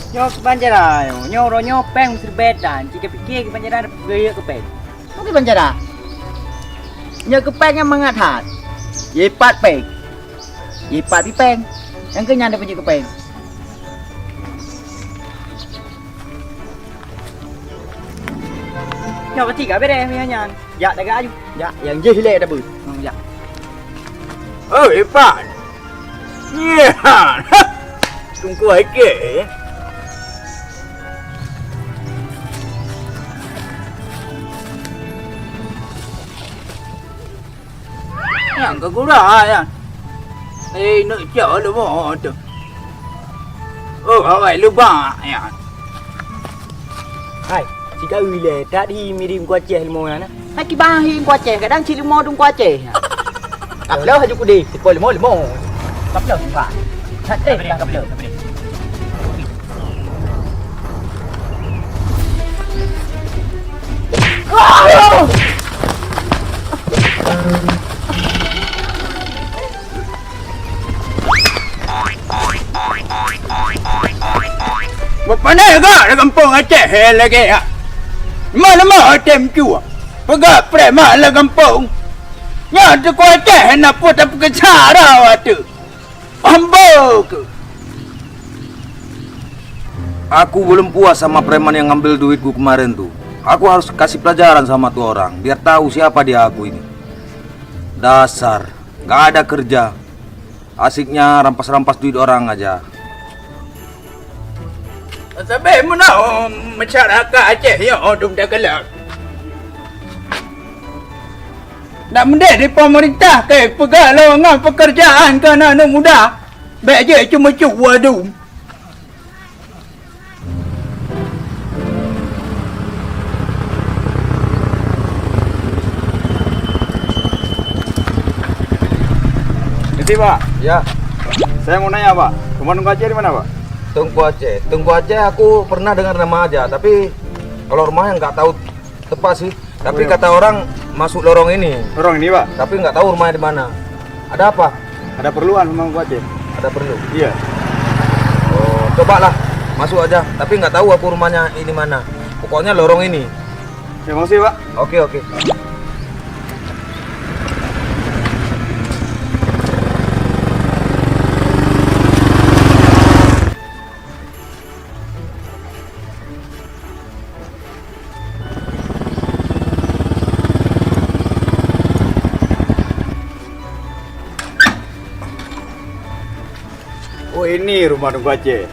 Nyo ke Banjaran, nyo ro nyo peng serbetan, jika pikir ke Banjaran gaya ke peng. Mungkin Banjaran. Nya ke peng yang mengathat. Yipat peng. Yipat pi peng. Yang kenyang dia punya ke peng. Nyo pasti gak beda punya nyan. Ya dah gaju. Ya, yang je hilek dah bu. Ya. Oh, Ipan. Iya. Tunggu aja. Yang kegula ya. Nak cakap lu mau tu. Oh, awak lupa ya. Hai, jika wile tadi mirim kuaceh limo na. Hai ki bahi kuaceh, kadang cili mo dung kuaceh. Kaplo haju ku di, tipol limo. Kaplo suka. Hati dah kaplo. Mana ga kampung Aceh lagi ya. Mana tem cua. Pegak preman lah kampung. Ya tu kau Aceh nak put apa ke cara tu. Ambok. Aku belum puas sama preman yang ngambil duitku kemarin tuh. Aku harus kasih pelajaran sama tuh orang, biar tahu siapa dia aku ini. Dasar, gak ada kerja. Asiknya rampas-rampas duit orang aja. Sampai mana masyarakat Aceh yang odong dah gelap. Nak mendik di pemerintah ke pegang lowongan pekerjaan ke anak muda. Baik je cuma cua tu. Nanti Pak, Ya, saya mau nanya Pak, rumah Nunggu Aceh di mana Pak? Tunggu Aceh. Tunggu Aceh aku pernah dengar nama aja, tapi kalau rumahnya nggak tahu tepat sih. Tapi kata orang masuk lorong ini, Lorong ini Pak, tapi nggak tahu rumahnya di mana. Ada apa? ada perluan rumah Nunggu Aceh. Ada perlu. Iya. Oh, cobalah masuk aja. Tapi nggak tahu aku rumahnya ini mana. Pokoknya lorong ini. Terima kasih Pak. Oke oke. Oh ini rumah Nunggu Aceh.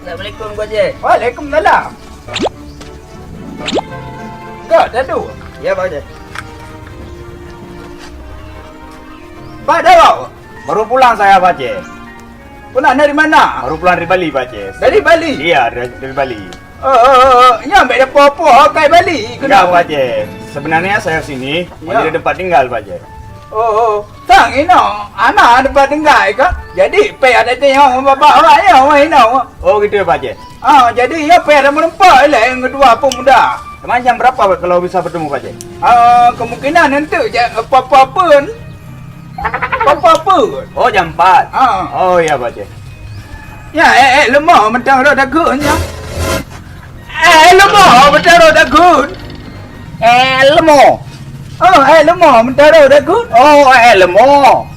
Assalamualaikum Gua je. Waalaikumsalam. Kau dah tu? Ya Pak je. Pak dah. Baru pulang saya Pak Aceh. Pulang dari mana? Baru pulang dari Bali Pak Aceh. Dari Bali. Iya, dari Bali. Nyampe dah popo kai Bali. Enggak Pak Aceh. Sebenarnya saya sini mau Ya. jadi tempat tinggal Pak Aceh. Sang ino, anak dapat dengar ke? Jadi pe ada tengok bapak orang ya, orang ino. Oh gitu ya Pak Aceh. Jadi ya pe ada menempat lah yang kedua pemuda. Teman jam berapa kalau bisa bertemu Pak Aceh? Kemungkinan nanti je apa-apa pun. Apa pun. Oh jam 4. Oh iya Pak Aceh. Ya lemah mentang roda gun ya. Lemah mentang roda gun. Lemo. Lemah mentang roda gun. Lemo.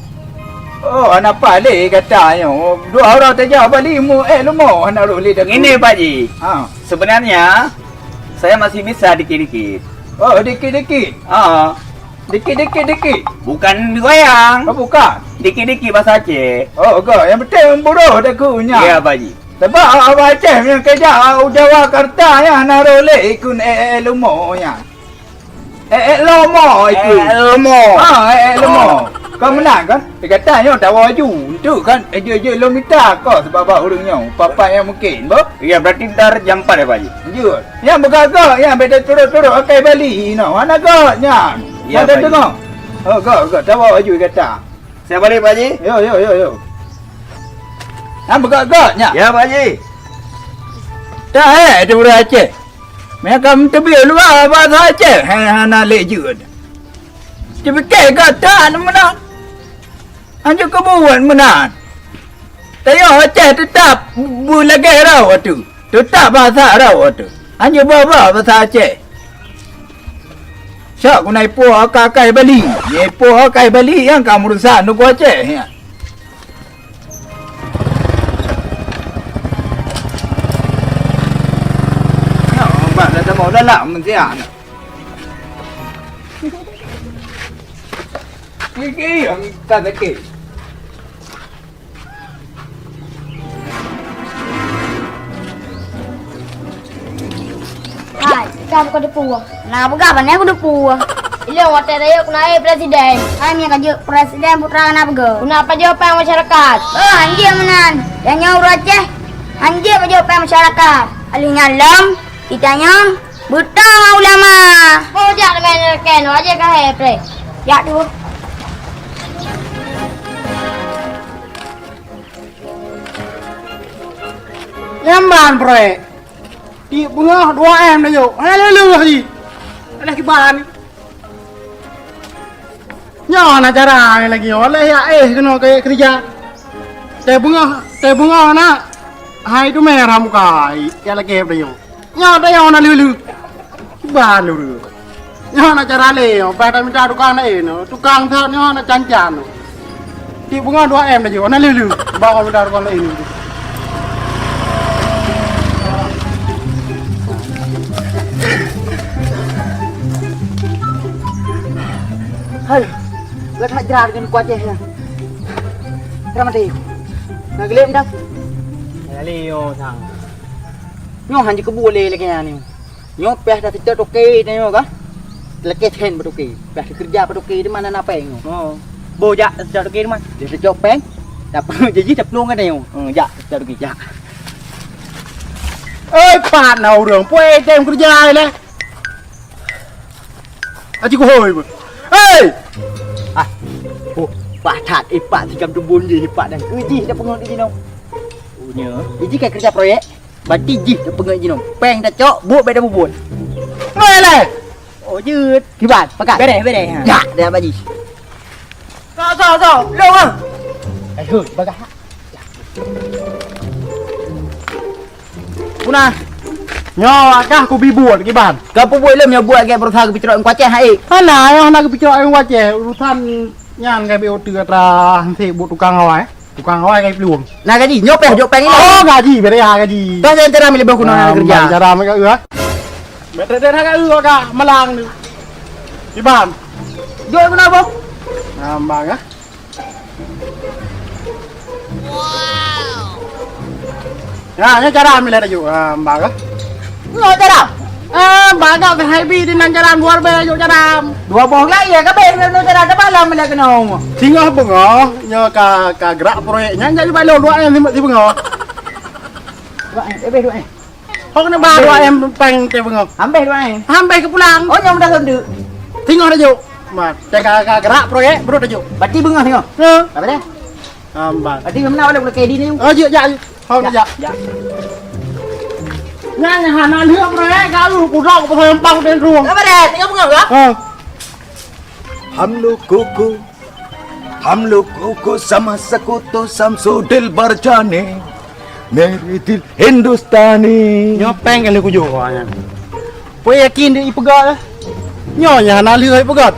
Anak palik katanya. Dua orang terjawab balimu. Lemah anak ruli dah. Ini Pak Ji. Ah. Sebenarnya saya masih bisa dikit-dikit. Dikit-dikit. Dikit-dikit. Bukan goyang. Bukan. Dikit-dikit bahasa Aceh. Kau yang betul bodoh dah kunya. Ya Pak Ji. Sebab awak Aceh yang kerja Jakarta ya narole ikun lumo ya. Lomo itu. Lemo. Lomo. Kau menang kan? Dia kata yang tak waju. Itu kan je lo minta kau sebab urungnya. Papa yang mungkin, bo. Ya berarti ntar jam 4 ya Pak Ji. Jujur. Yang bergagak yang beda turut-turut pakai Bali no. Mana kau nya? Ya, Ada Pak Ji. tengok. Kau tak waju kata. Saya balik Pak Ji. Yo. Yang bergagaknya. Ya Pak Ji. Tak dia orang Aceh. Mereka mentebil luar bahasa Aceh. Hana lejud. Cepat kata mana? Hanya kebuan menang. Tayo Aceh tetap bulagai rawa tu. Tetap bahasa rawa tu. Hanya bawa bahasa Aceh. Syak ku naik puah kakai Bali. Ye puah kakai Bali yang kamu rusak nuku Aceh. Ya. Bạn là mau đã làm mình thế à? Cái ta phải kể. Hai, kamu kau depua. Nah, bukan apa nih aku depua. Ini orang hotel saya aku naik presiden. Saya yang kerja presiden putra kenapa ge? Kenapa jawaban masyarakat? Oh, anjir menan. Yang nyuruh Aceh. Anjir jawaban masyarakat. Alihnya lem, kitanya buta ulama. Oh, jangan main keno aja kah hepre. Ya dulu. Em bàn rồi. Đi bữa đua em đây rồi. Hay là lừa gì? Đây cái bàn. Nhỏ là cara này lagi oleh ya kena kayak kerja. Teh bunga na. Hai tu merah muka. Ya lagi apa yo? Nhỏ đây ona lulu. Cái bàn lulu. Nhỏ là cara le, pada minta tukang này nó, tukang thợ nhỏ là chan chan. Đi bunga đua em đây rồi, ona lulu. Bawa minta tukang này. Hai, gak tak jerat dengan kuat je. Kenapa mati? Nak gelap dah. Ya Leo sang. Nyo hanya kebule lagi ni. Nyo peh dah tidak okey ni nyo kan? Lagi ten betul peh kerja betul di mana nak peng? Oh, bojak tidak okey di mana? Dia terjauh peng. Dapat jadi tak pelung kan ni. Ya, tidak okey ya. Pan nào đường quê tem kerja ni. Aji ko hoy. Hei! Ah, oh, Pak Tat, Pak tikam tumbun je, Pak dan kerja dah pengen di sini. Oh, nya. Jadi kayak kerja proyek, berarti ji dah pengen di sini. Peng dah cok, buat beda bubun. Ngoi le. Oh, jut. Kibat, pakat. Bede ha. Ya, dah baji. So, lo ah. Hei, pakat. Puna. Nyo akah ku bibuat ki ban. Ka pu buat lem nyo buat ke perutha ke picro kuaceh hai. Hana yo hana ke picro ang kuaceh urusan nyan ke bio tưa tra thì bộ tukang awai. Tukang awai ke pluang. Nah gaji nyo peh jok peng ini. Oh gaji bere ha gaji. Ta jen tera milih kuno kerja. Cara me ka ua. Bete den ha ka ua ka malang ni. Ki ban. Jok kuno apa? Nambang ah. Wow. Ya, cara milih dah jok. Nambang ah. Ngồi cho đâu? Bà cậu phải hay bi đi năn cho đàn buồn bê vô cho đàn. Dua boh lagi ya, kabeh no cho đàn dapat lam lagi no. Singa bengo, nyo ka gerak proyeknya jadi balo dua em di bengo. Dua em, dua em. Kok ni ba dua em peng te bengo. Hambe dua em. Hambe ke pulang. Oh nyom dah sendu. Singa dah juk. Ma, ka gerak proyek bro dah juk. Berarti bengo singa. He. Apa dah? Ambang. Berarti mana boleh ke di ni. Oh juk ya. Hong ya. Ya. Ngang Hà Nam nước rồi đấy, cá lù củ rau của thằng băng trên ruộng. Cái này thì không ngờ đó. हम लोग को sama sekutu samsu dil berjane मेरे दिल हिंदुस्तानी. Nyopeng kali ku juga kan. Poi yakin di ipegat. Nyonya na lihat ipegat.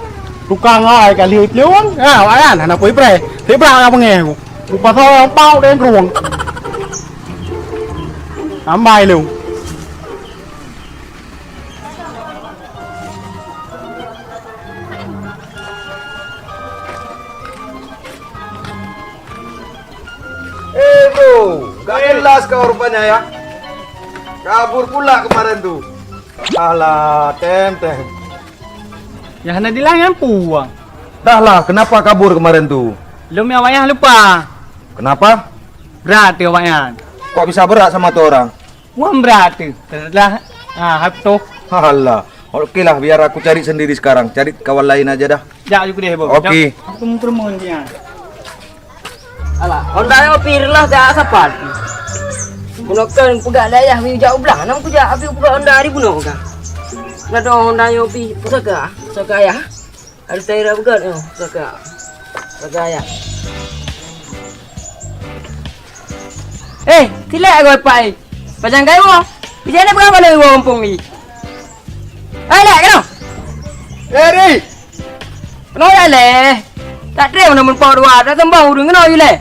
Tukang ai kali liuang. Ah, ayan na poi pre. Thế bao apa nghe. Ku pasal bao đến ruộng. Ám bài luôn. Bro, gak jelas kau rupanya ya. Kabur pula kemarin tuh. Alah, tem. Ya na dilang yang puang. Dah lah, kenapa kabur kemarin tuh? Lum yang wayang lupa. Kenapa? Berat ya wayang. Kok bisa berat sama tuh orang? Wah berat tu. Telah hapto. Alah, oke lah, biar aku cari sendiri sekarang. Cari kawan lain aja dah. Ya juga deh, Bob. Oke. Aku mau turun dia. Alah, Honda yo pirlah dah sapat. Gunakan pegak dayah wi jauh belah, nam ku ja api pegak Honda di buno ka. Na do Honda yo pi pusaka ya. Ada taira pegak yo pusaka. Pusaka ya. Tilak kau pai. Pasang kai wo. Di sana berapa lagi wo kampung ni? Lek kau. Ri. Kenapa lek? Tak ada mana menpau dua. Tak tembang udung kenapa you lek?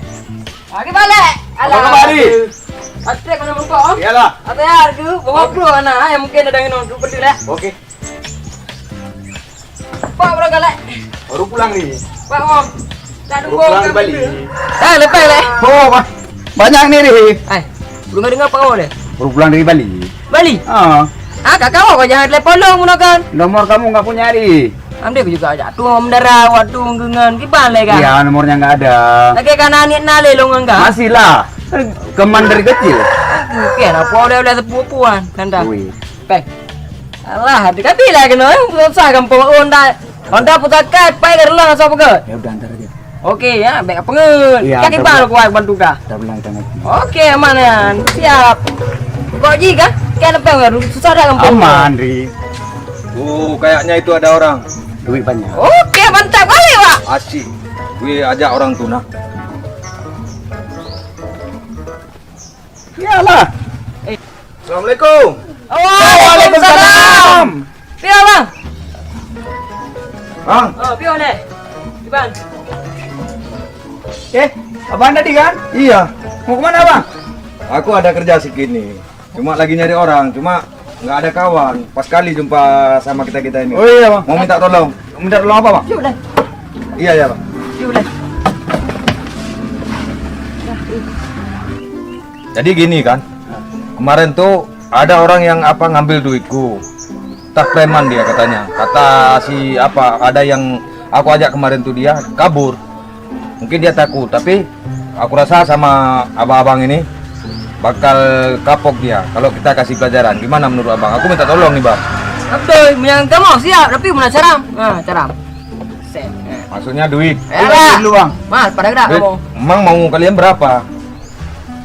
Lagi balik. Apa kembali? Tak ada mana menpau. Iyalah. Ada harga. Bawa pro anak yang mungkin ada yang nonton beli lek. Oke. Pak berapa lek? Baru pulang nih. Pak mo. Tak ada Baru pulang kan Bali. lepas lek. Oh, banyak nih Ri. Belum dengar apa kau lek? Baru pulang dari Bali. Bali. Ah, Kakak kau jangan telepon lo gunakan. nomor kamu nggak punya Ri? Ambil aku juga aja. Tuh mendara waktu dengan gimana kan? Iya, nomornya nggak ada. Lagi kan anik nale lo enggak? Masih lah. Keman dari kecil. Mungkin apa oleh sepupuan nanda. Wih. Peng. Alah, dekat bila kena susah kampung onda. Onda putakai pai gerlang apa ke? Ya udah antar aja. Okey ya, baik apa ngeun. Iya, Kaki antar pal kuat bantu kah? Kita bilang kita nanti. Okey, amanan. Siap. Kau ji kah? Kan apa yang susah dah kampung. Aman, Ri. Kayaknya itu ada orang. Duit banyak. Okey, mantap kali, Pak. Asyik. Gue ajak orang tuh nah. Iyalah. Assalamualaikum. Waalaikumsalam. Pio bang. Bang, Oh, pio ni. Iban. Abang tadi kan? iya. Mau kemana, Bang? Aku ada kerja segini. Cuma lagi nyari orang, cuma nggak ada kawan. Pas kali jumpa sama kita ini. Oh iya, Bang. Mau minta tolong. Minta tolong apa, Bang? Pio dah. Iya ya, Bang. Pio dah. Jadi gini kan, kemarin tuh ada orang yang ngambil duitku. Tak preman dia katanya. Kata si ada yang aku ajak kemarin tuh dia kabur. Mungkin dia takut, tapi aku rasa sama abang-abang ini bakal kapok dia kalau kita kasih pelajaran. Gimana menurut abang? Aku minta tolong nih, Bang. Betul, yang kamu siap, tapi mana caram? Caram. Set. Maksudnya duit. Alah. Dulu, Bang. Mal, pada gerak Duit. kamu. Emang mau kalian berapa?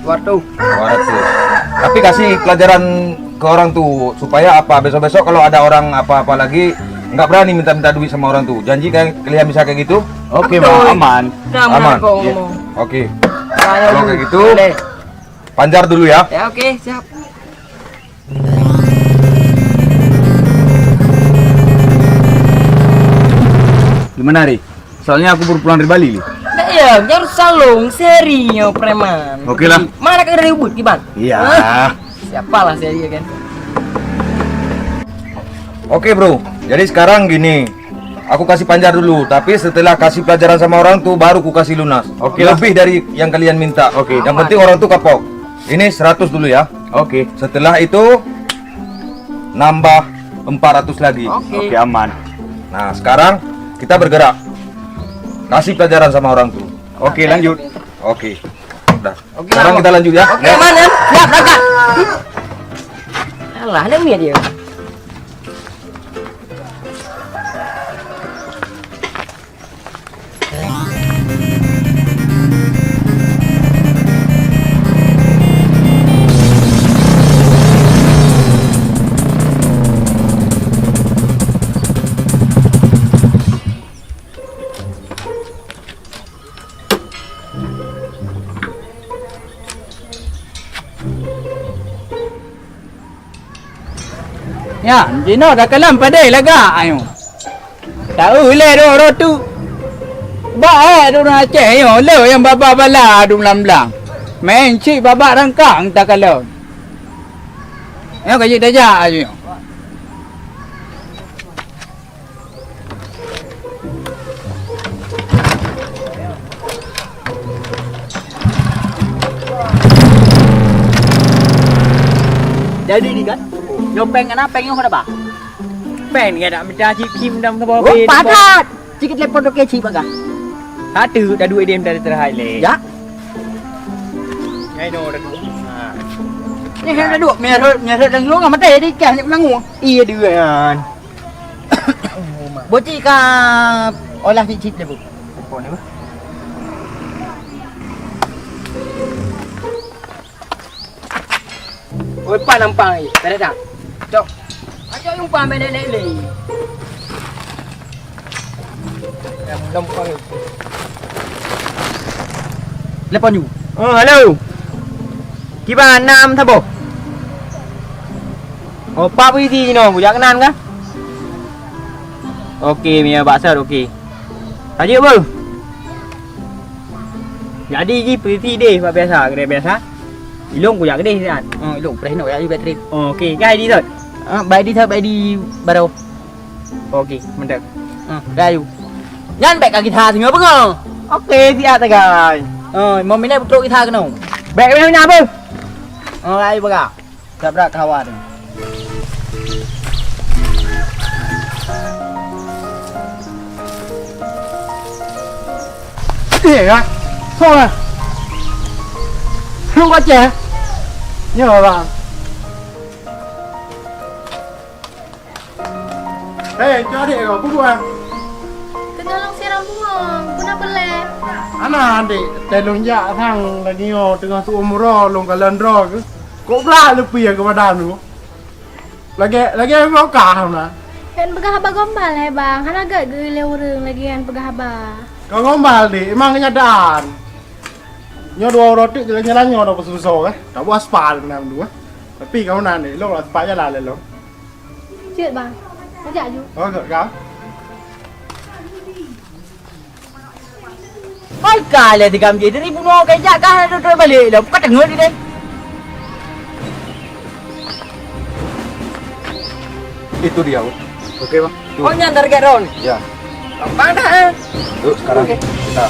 Waktu. 200. Tapi kasih pelajaran ke orang tuh supaya besok-besok kalau ada orang apa-apa lagi nggak berani minta-minta duit sama orang tuh. Janji kan kalian bisa kayak gitu? Oke, Betul. Bang. Aman. Nah, Aman. kau Iya. ngomong. Oke. Saya Kalau dulu. kayak gitu, Boleh. Panjar dulu ya. Ya oke, siap. Gimana, Ri? Soalnya aku baru pulang dari Bali, Li. Nah, iya, jangan salung serinya preman. Oke lah. Mana kagak ribut, Iban? Iya. Siapalah seri kan. Oke, Bro. Jadi sekarang gini. Aku kasih panjar dulu, tapi setelah kasih pelajaran sama orang tuh baru ku kasih lunas. Oke lah. Lebih dari yang kalian minta. Oke. Yang penting orang tuh kapok. Ini 100 dulu ya. Oke. Setelah itu nambah 400 lagi. Oke. Oke, aman. Nah, sekarang kita bergerak. Kasih pelajaran sama orang tuh. Oke, lanjut. Oke. Udah. Oke, Sekarang Bang. kita lanjut ya. Oke, mana? Siap, berangkat. Alah, ada mie dia. Ya, Jino dah kelam pada laga ayo. Tahu le do tu. Ba do na che yo le yang baba bala dum lam lang. Main ci baba rangkang tak kalau. Yo kaji daja ayo. Jadi ni kan. Yo peng kan peng yo kada ba? Peng ni ada minta cip kim dam ke bawah. Oh, padat. Sikit lepon ke ci baga. Satu dah dua dem dari terhai le. Ya. Nyai no dah dua. Ni kan duduk menyeret dan lu ngam teh di kan nangu. Iya duaan. Bocik ka olah cicit dia bu. Apa ni ba? Oi pa nampang ni. Tak ada. Cok. Aja jumpa main lele. Nampang. Lepon you. Oh, hello. Gimana thabo? Oh, Pak Widi no, jangan nan kan? Okey, Mia Baksar okey. Haji apa? Jadi ji pretty deh, Pak biasa, kedai biasa. Ilong ku jak kedai kan. Oh, ilong preh nak jadi bateri. Oh, okey, gai di tot. Baik di baru. Okey, mantap. Gai. Jangan baik kaki tha sini apa ngau? Okey, siap tak gai. Mau minat betul kita kena. Baik kena apa? Oh, gai baga. Sabrak kawan. Hả? Thôi à. Không có trẻ. Nhớ bà. Hei, cho dia kau buruan. Ketolong siram bunga. Guna belem. Anak adik, telung jak thang lagi yo tengah tu umroh long kalan ro ke. Kau belah lebih ke badan tu. Lagi mau kah na. Dan pegah haba gombal bang. Hana gak gile urung lagi kan pegah haba. Kau ngombal di, emang kenyadaan. Nyo dua roti jadi jalan nyo dua pesuso kan. Tak buat aspal kena dua. Tapi kau nanti lo aspal jalan lo. Chuyện bang. Nó chạy vô. Kau. Ôi cài là thì cầm gì đi bu no cái giá cá trôi balik là cắt ngứa đi đây. Itu dia. Oke, Bang. Tuh. Oh nyantar ke Ron. Ya. Bang dah. Yuk, sekarang kita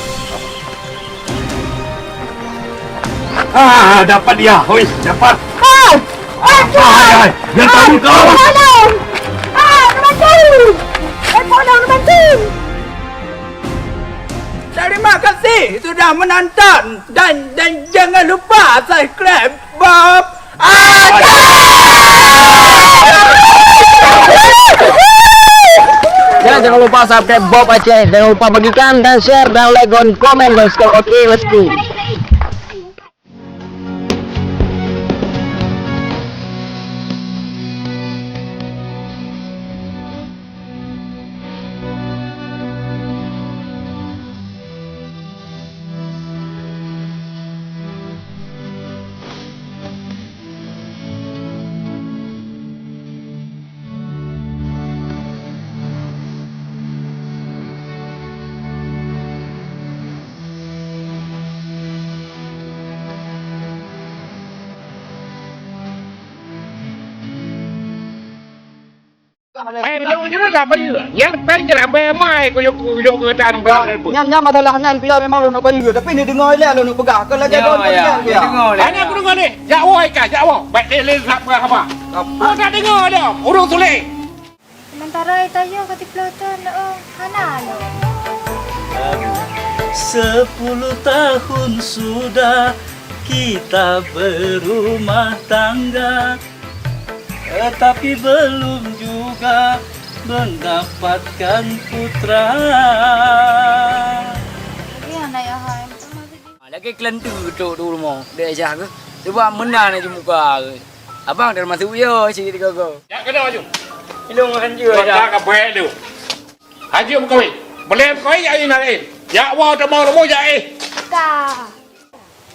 Dapat dia. Hoi, dapat. Yang tahu kau. Terima kasih sudah menonton dan jangan lupa subscribe Bob. Jangan lupa subscribe Bob Aceh. Jangan lupa bagikan dan share dan like dan komen guys. Oke, let's go. Nyam adalah nan pila memang lo nak bagi tapi ni dengar le lo nak pegang. Kalau lagi don dia. Ini aku dengar ni. Jauh ikan, jauh. Baik dia lezat apa? Kau tak dengar dia. Urung tulis. Sementara tayo katiplotan oh hana lo. 10 tahun sudah kita berumah tangga, tetapi belum juga mendapatkan putra. Iya nak ya hai. Lagi kelentu tu rumah. Dia aja ke. Cuba menang aja muka. Abang dah masuk yo si tiga go. Ya kena maju. Ilung hanju Kau aja. tak apa tu. Haji kau. Boleh kau ya ini nak. Ya wah temu rumah ya. Ka.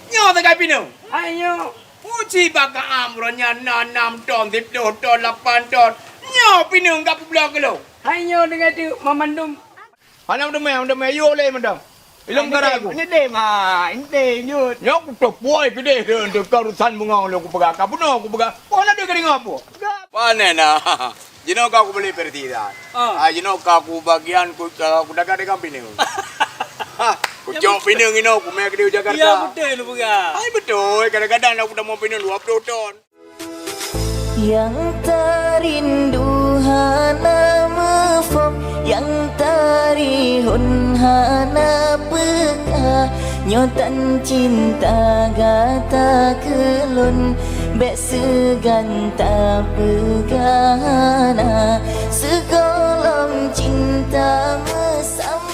Nyo tak pinu. Ayo. Uji baka amronya 6 ton, 10 ton, 8 ton. Nyo pinu enggak pulang ke lo. Ayo dengan tu memandum. Mana mendem yo le mendem. Ilung kara aku. Ini deh mah, ini deh nyut. Nyok tu puai pide de karusan bunga lo ku pegang. Kapu no ku pegang. Oh nak dia kering apa? Mana na. Jino kau beli pertida. Jino kau bagian ku dagang dengan pinu. Ku jok pinu ino ku mek di Jakarta. Iya betul lu pegang. Ai betul, kadang-kadang aku dah mau pinu 20 ton. Yang terindu hana mefom, yang tarihun hana peka, nyotan cinta gata kelun, bek seganta pegana, segolong cinta mesambung.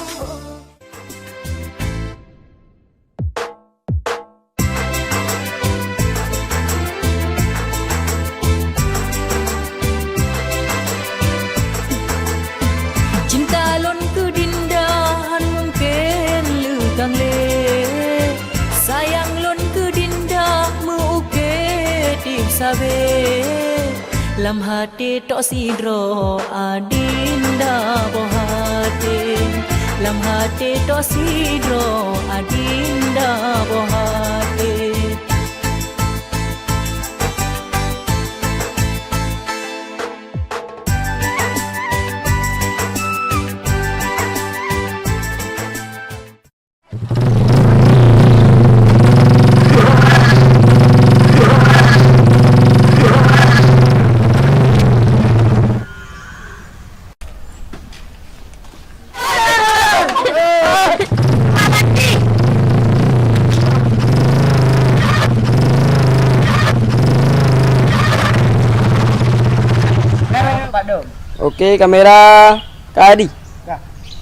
Cinta lon ku dindahan mungkin lu kang le, sayang lon ku dindah mu uke be lam hati tok sidro adinda bohate lam hati tok sidro adinda bohate Okey, kamera Kadi. Ya.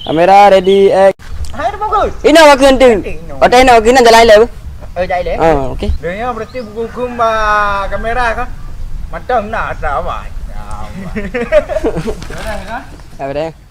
Kamera ready act. Hai dah bagus. Ini awak kenting. Otak nak kena jalan lain. Jai le. Okey. Dia berarti buku kumba kamera kah? Macam nak tak awak. Apa dia?